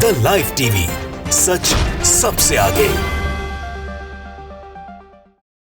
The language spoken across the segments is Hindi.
द लाइव टीवी, सच सबसे आगे।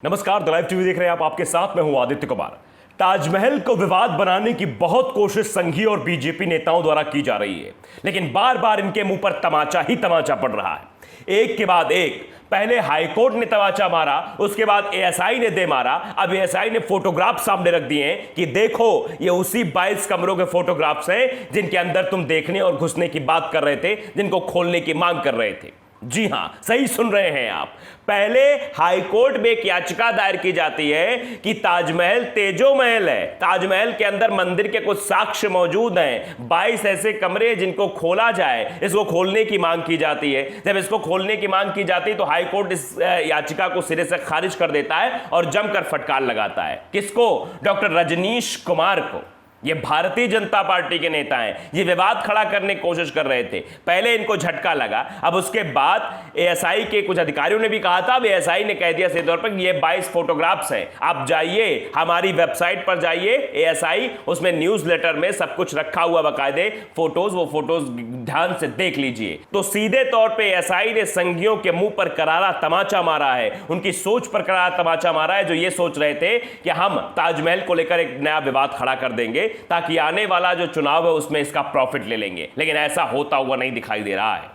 नमस्कार, द लाइव टीवी देख रहे हैं आप। आपके साथ मैं हूं आदित्य कुमार। ताजमहल को विवाद बनाने की बहुत कोशिश संघी और बीजेपी नेताओं द्वारा की जा रही है, लेकिन बार बार इनके मुंह पर तमाचा ही तमाचा पड़ रहा है, एक के बाद एक। पहले हाईकोर्ट ने तमाचा मारा, उसके बाद एएसआई ने दे मारा, अब एएसआई ने फोटोग्राफ सामने रख दिए हैं कि देखो ये उसी 22 कमरों के फोटोग्राफ्स हैं जिनके अंदर तुम देखने और घुसने की बात कर रहे थे, जिनको खोलने की मांग कर रहे थे। जी हां, सही सुन रहे हैं आप। पहले हाईकोर्ट में एक याचिका दायर की जाती है कि ताजमहल तेजो महल है, ताजमहल के अंदर मंदिर के कुछ साक्ष्य मौजूद हैं, 22 ऐसे कमरे जिनको खोला जाए, इसको खोलने की मांग की जाती है। जब इसको खोलने की मांग की जाती है तो हाईकोर्ट इस याचिका को सिरे से खारिज कर देता है और जमकर फटकार लगाता है। किसको? डॉक्टर रजनीश कुमार को। ये भारतीय जनता पार्टी के नेता हैं, ये विवाद खड़ा करने की कोशिश कर रहे थे। पहले इनको झटका लगा, अब उसके बाद एएसआई के कुछ अधिकारियों ने भी कहा था, अब एएसआई ने कह दिया सीधे तौर पर कि ये 22 फोटोग्राफ्स हैं, आप जाइए हमारी वेबसाइट पर जाइए एएसआई, उसमें न्यूज़लेटर में सब कुछ रखा हुआ बकायदे फोटोज, वो फोटोज ध्यान से देख लीजिए। तो सीधे तौर पर एएसआई ने संघियों के मुंह पर करारा तमाचा मारा है, उनकी सोच पर करारा तमाचा मारा है, जो ये सोच रहे थे कि हम ताजमहल को लेकर एक नया विवाद खड़ा कर देंगे ताकि आने वाला जो चुनाव है उसमें इसका प्रॉफिट ले लेंगे, लेकिन ऐसा होता हुआ नहीं दिखाई दे रहा है।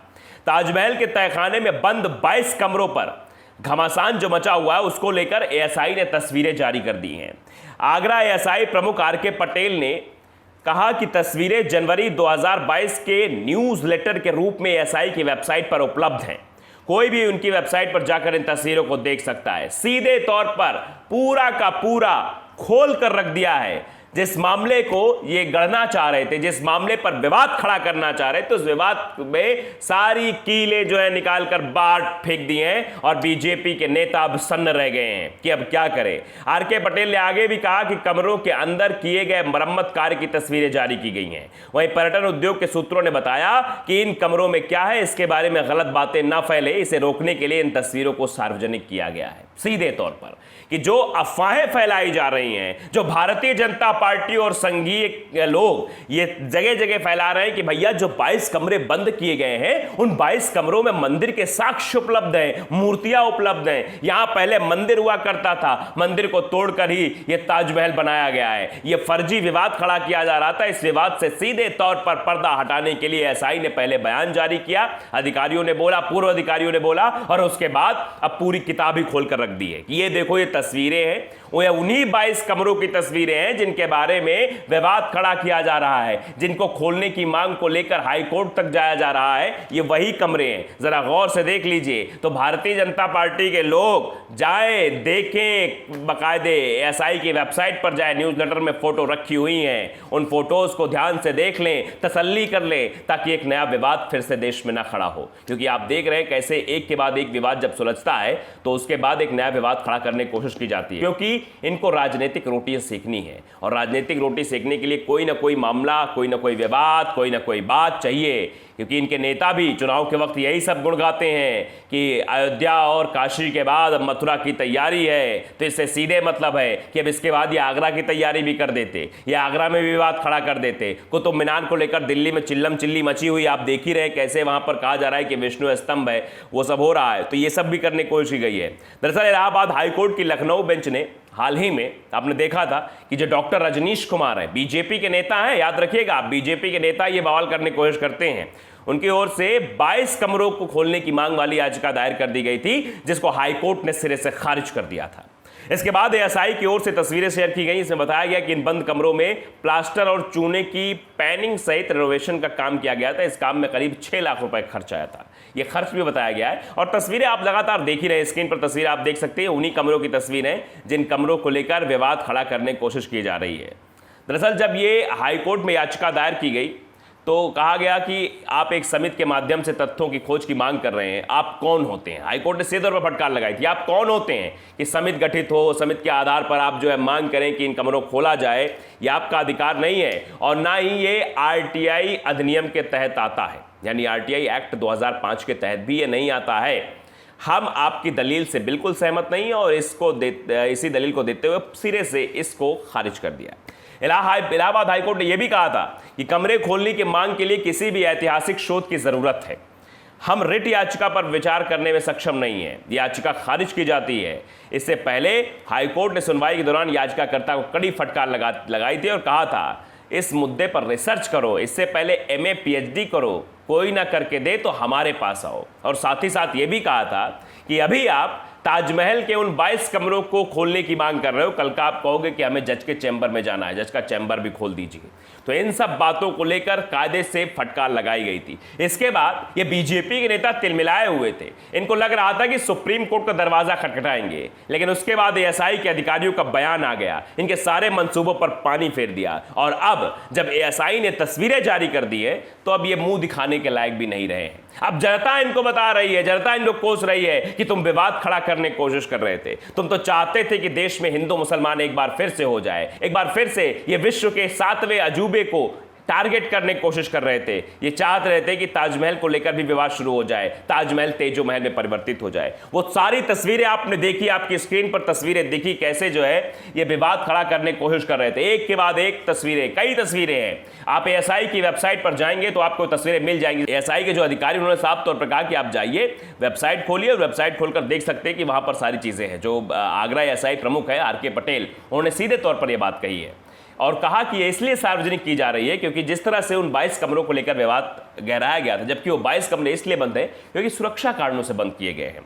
ताजमहल के तहखाने में बंद 22 कमरों पर घमासान जो मचा हुआ है उसको लेकर एएसआई ने तस्वीरें जारी कर दी हैं। आगरा एएसआई प्रमुख आरके पटेल ने कहा कि तस्वीरें जनवरी 2022 के न्यूज़लेटर के रूप में एएसआई की वेबसाइट पर उपलब्ध हैं, कोई भी उनकी वेबसाइट पर जाकर इन तस्वीरों को देख सकता है। सीधे तौर पर पूरा का पूरा खोल कर रख दिया है। जिस मामले को ये गढ़ना चाह रहे थे, जिस मामले पर विवाद खड़ा करना चाह रहे थे, उस विवाद में सारी कीलें जो है निकाल कर बाहर फेंक दी हैं और बीजेपी के नेता अब सन्न रह गए हैं कि अब क्या करें। आरके पटेल ने आगे भी कहा कि कमरों के अंदर किए गए मरम्मत कार्य की तस्वीरें जारी की गई हैं। वहीं पर्यटन उद्योग के सूत्रों ने बताया कि इन कमरों में क्या है, इसके बारे में गलत बातें न फैले, इसे रोकने के लिए इन तस्वीरों को सार्वजनिक किया गया है। सीधे तौर पर कि जो अफवाहें फैलाई जा रही हैं, जो भारतीय जनता पार्टी और संघीय लोग ये जगह जगह फैला रहे हैं कि भैया जो 22 कमरे बंद किए गए हैं, उन 22 कमरों में मंदिर के साक्ष्य उपलब्ध हैं, मूर्तियां उपलब्ध हैं, यहां पहले मंदिर हुआ करता था, मंदिर को तोड़कर ही ये ताजमहल बनाया गया है। ये फर्जी विवाद खड़ा किया जा रहा था। इस विवाद से सीधे तौर पर पर्दा हटाने के लिए एएसआई ने पहले बयान जारी किया, अधिकारियों ने बोला, पूर्व अधिकारियों ने बोला, और उसके बाद अब पूरी किताब ही खोलकर रख दी है कि ये देखो ये तस्वीरें हैं, वो उन्हीं 22 कमरों की तस्वीरें हैं जिनके बारे में विवाद खड़ा किया जा रहा है, जिनको खोलने की मांग को लेकर हाईकोर्ट तक जाया जा रहा है। ये वही कमरे हैं, जरा गौर से देख लीजिए। तो भारतीय जनता पार्टी के लोग जाएं, देखें, बकायदे एएसआई की वेबसाइट पर जाए, न्यूज़लेटर में फोटो रखी हुई हैं, उन फोटोज को ध्यान से देख लें, तसल्ली कर लें, ताकि एक नया विवाद फिर से देश में ना खड़ा हो। क्योंकि आप देख रहे हैं कैसे एक के बाद एक विवाद जब सुलझता है तो उसके बाद एक नया विवाद खड़ा करने की कोशिश की जाती है, क्योंकि इनको राजनीतिक रोटियां सेकनी है, और राजनीतिक रोटी सेकने के लिए कोई ना कोई मामला, कोई ना कोई विवाद, कोई ना कोई बात चाहिए। क्योंकि इनके नेता भी चुनाव के वक्त यही सब गुण गाते हैं कि अयोध्या और काशी के बाद अब मथुरा की तैयारी है, तो इससे सीधे मतलब है कि अब इसके बाद ये आगरा की तैयारी भी कर देते, ये आगरा में भी विवाद खड़ा कर देते। कुतुब मीनार को लेकर दिल्ली में चिल्लम चिल्ली मची हुई, आप देख ही रहे कैसे वहां पर कहा जा रहा है कि विष्णु स्तंभ है, वो सब हो रहा है, तो ये सब भी करने की कोशिश की गई है। दरअसल इलाहाबाद हाईकोर्ट की लखनऊ बेंच ने हाल ही में आपने देखा था कि जो डॉक्टर रजनीश कुमार है, बीजेपी के नेता हैं, याद रखिएगा, बीजेपी के नेता ये बवाल करने की कोशिश करते हैं, उनकी ओर से 22 कमरों को खोलने की मांग वाली याचिका दायर कर दी गई थी, जिसको हाईकोर्ट ने सिरे से खारिज कर दिया था। इसके बाद एएसआई की ओर से तस्वीरें शेयर की गई। इसमें बताया गया कि इन बंद कमरों में प्लास्टर और चूने की पैनिंग सहित रेनोवेशन का काम किया गया था। इस काम में करीब 6 लाख रुपए खर्च आया था, ये खर्च भी बताया गया है। और तस्वीरें आप लगातार देख ही रहे हैं, स्क्रीन पर तस्वीरें आप देख सकते हैं, उन्हीं कमरों की तस्वीरें जिन कमरों को लेकर विवाद खड़ा करने की कोशिश की जा रही है। दरअसल जब ये हाईकोर्ट में याचिका दायर की गई तो कहा गया कि आप एक समिति के माध्यम से तथ्यों की खोज की मांग कर रहे हैं, आप कौन होते हैं? हाईकोर्ट ने सीधे तौर पर फटकार लगाई थी, आप कौन होते हैं कि समिति गठित हो, समिति के आधार पर आप जो है मांग करें कि इन कमरों को खोला जाए? ये आपका अधिकार नहीं है, और ना ही ये आरटीआई अधिनियम के तहत आता है, यानी आरटीआई एक्ट 2005 के तहत भी ये नहीं आता है। हम आपकी दलील से बिल्कुल सहमत नहीं है और इसी दलील को देते हुए सिरे से इसको खारिज कर दिया। इलाहाबाद हाईकोर्ट ने यह भी कहा था कि कमरे खोलने की मांग के लिए किसी भी ऐतिहासिक शोध की जरूरत है। हम रिट याचिका पर विचार करने में सक्षम नहीं है, याचिका खारिज की जाती है। इससे पहले हाईकोर्ट ने सुनवाई के दौरान याचिकाकर्ता को कड़ी फटकार लगाई थी और कहा था इस मुद्दे पर रिसर्च करो, इससे पहले एमए पीएचडी करो, कोई ना करके दे तो हमारे पास आओ। और साथ ही साथ ये भी कहा था कि अभी आप ताजमहल के उन 22 कमरों को खोलने की मांग कर रहे हो, कल का आप कहोगे कि हमें जज के चैम्बर में जाना है, जज का चैम्बर भी खोल दीजिए। तो इन सब बातों को लेकर कायदे से फटकार लगाई गई थी। इसके बाद ये बीजेपी के नेता तिलमिलाए हुए थे, इनको लग रहा था कि सुप्रीम कोर्ट का दरवाजा खटखटाएंगे, लेकिन उसके बाद एएसआई के अधिकारियों का बयान आ गया, इनके सारे मंसूबों पर पानी फेर दिया। और अब जब एएसआई ने तस्वीरें जारी कर दी है तो अब ये मुंह दिखाने के लायक भी नहीं रहे हैं। अब जनता इनको बता रही है, जनता इनको कोस रही है कि तुम विवाद खड़ा करने की कोशिश कर रहे थे, तुम तो चाहते थे कि देश में हिंदू मुसलमान एक बार फिर से हो जाए, एक बार फिर से ये विश्व के 7वें अजूबे को टारगेट करने की कोशिश कर रहे थे। ये चाहते रहे थे कि ताजमहल को लेकर भी विवाद शुरू हो जाए, ताजमहल तेजो महल में परिवर्तित हो जाए। वो सारी तस्वीरें आपने देखी, आपकी स्क्रीन पर तस्वीरें दिखी, कैसे जो है ये विवाद खड़ा करने की कोशिश कर रहे थे। एक के बाद एक तस्वीरें, कई तस्वीरें हैं। आप एएसआई की वेबसाइट पर जाएंगे तो आपको तस्वीरें मिल जाएंगी। एएसआई के जो अधिकारी उन्होंने साफ तौर पर कहा कि आप जाइए, वेबसाइट खोलिए और वेबसाइट खोलकर देख सकते हैं कि वहां पर सारी चीजें हैं। जो आगरा एएसआई प्रमुख है आर के पटेल, उन्होंने सीधे तौर पर यह बात कही है और कहा कि ये इसलिए सार्वजनिक की जा रही है क्योंकि जिस तरह से उन 22 कमरों को लेकर विवाद गहराया गया था, जबकि वो 22 कमरे इसलिए बंद हैं क्योंकि सुरक्षा कारणों से बंद किए गए हैं।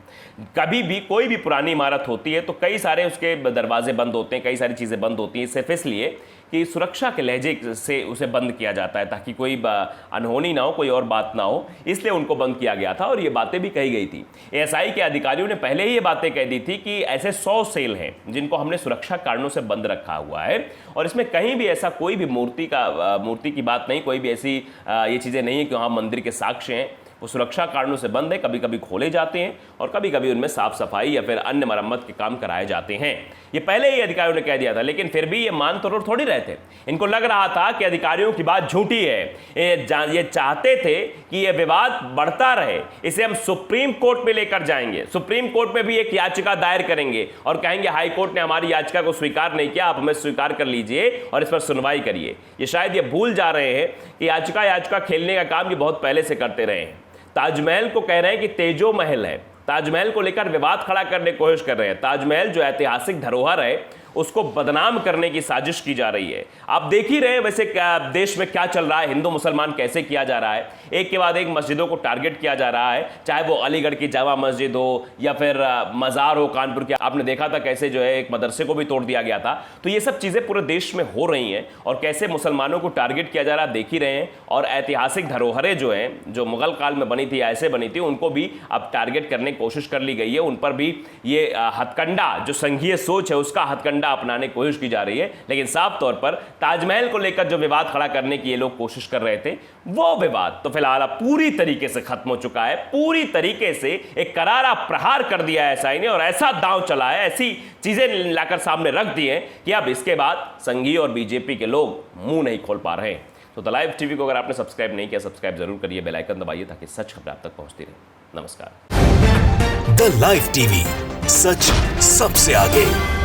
कभी भी कोई भी पुरानी इमारत होती है तो कई सारे उसके दरवाजे बंद होते हैं, कई सारी चीज़ें बंद होती हैं, सिर्फ इसलिए कि सुरक्षा के लहजे से उसे बंद किया जाता है ताकि कोई अनहोनी ना हो, कोई और बात ना हो, इसलिए उनको बंद किया गया था। और ये बातें भी कही गई थी। एएसआई के अधिकारियों ने पहले ही ये बातें कह दी थी कि ऐसे 100 सेल हैं जिनको हमने सुरक्षा कारणों से बंद रखा हुआ है और इसमें कहीं भी ऐसा कोई भी मूर्ति की बात नहीं, कोई भी ऐसी ये चीज़ें नहीं है कि वहाँ मंदिर के साक्ष्य हैं। वो सुरक्षा कारणों से बंद है, कभी कभी खोले जाते हैं और कभी कभी उनमें साफ सफाई या फिर अन्य मरम्मत के काम कराए जाते हैं। ये पहले ही अधिकारियों ने कह दिया था, लेकिन फिर भी ये मान तोड़ थोड़ी रहे थे। इनको लग रहा था कि अधिकारियों की बात झूठी है, ये चाहते थे कि ये विवाद बढ़ता रहे, इसे हम सुप्रीम कोर्ट में लेकर जाएंगे, सुप्रीम कोर्ट में भी एक याचिका दायर करेंगे और कहेंगे हाई कोर्ट ने हमारी याचिका को स्वीकार नहीं किया, आप हमें स्वीकार कर लीजिए और इस पर सुनवाई करिए। ये शायद ये भूल जा रहे हैं कि याचिका खेलने का काम ये बहुत पहले से करते रहे हैं। ताजमहल को कह रहे हैं कि तेजो महल है, ताजमहल को लेकर विवाद खड़ा करने की कोशिश कर रहे हैं। ताजमहल जो ऐतिहासिक धरोहर है उसको बदनाम करने की साजिश की जा रही है। आप देख ही रहे हैं वैसे देश में क्या चल रहा है, हिंदू मुसलमान कैसे किया जा रहा है, एक के बाद एक मस्जिदों को टारगेट किया जा रहा है, चाहे वो अलीगढ़ की जामा मस्जिद हो या फिर मज़ार हो कानपुर की। आपने देखा था कैसे जो है एक मदरसे को भी तोड़ दिया गया था। तो ये सब चीज़ें पूरे देश में हो रही हैं और कैसे मुसलमानों को टारगेट किया जा रहा है देख ही रहे हैं। और ऐतिहासिक धरोहरें जो हैं, जो मुगल काल में बनी थी, ऐसे बनी थी, उनको भी अब टारगेट करने की कोशिश कर ली गई है। उन पर भी ये हथकंडा, जो संघीय सोच है उसका हथकंडा अपनाने की कोशिश की जा रही है। लेकिन साफ तौर पर ताजमहल को लेकर जो विवाद खड़ा करने की ये लोग कोशिश कर रहे थे, वो विवाद तो फिलहाल पूरी तरीके से खत्म हो चुका है। पूरी तरीके से एक करारा प्रहार कर दिया है एएसआई ने और ऐसा दांव चला है, ऐसी चीजें लाकर सामने रख दी हैं कि अब इसके बाद संघी और बीजेपी के लोग मुंह नहीं खोल पा रहे हैं। तो द लाइव टीवी को अगर आपने सब्सक्राइब नहीं किया, सब्सक्राइब जरूर करिए, बेल आइकन दबाइए ताकि सच खबरें आप तक पहुंचती रहे। नमस्कार। द लाइव टीवी, सच सबसे आगे।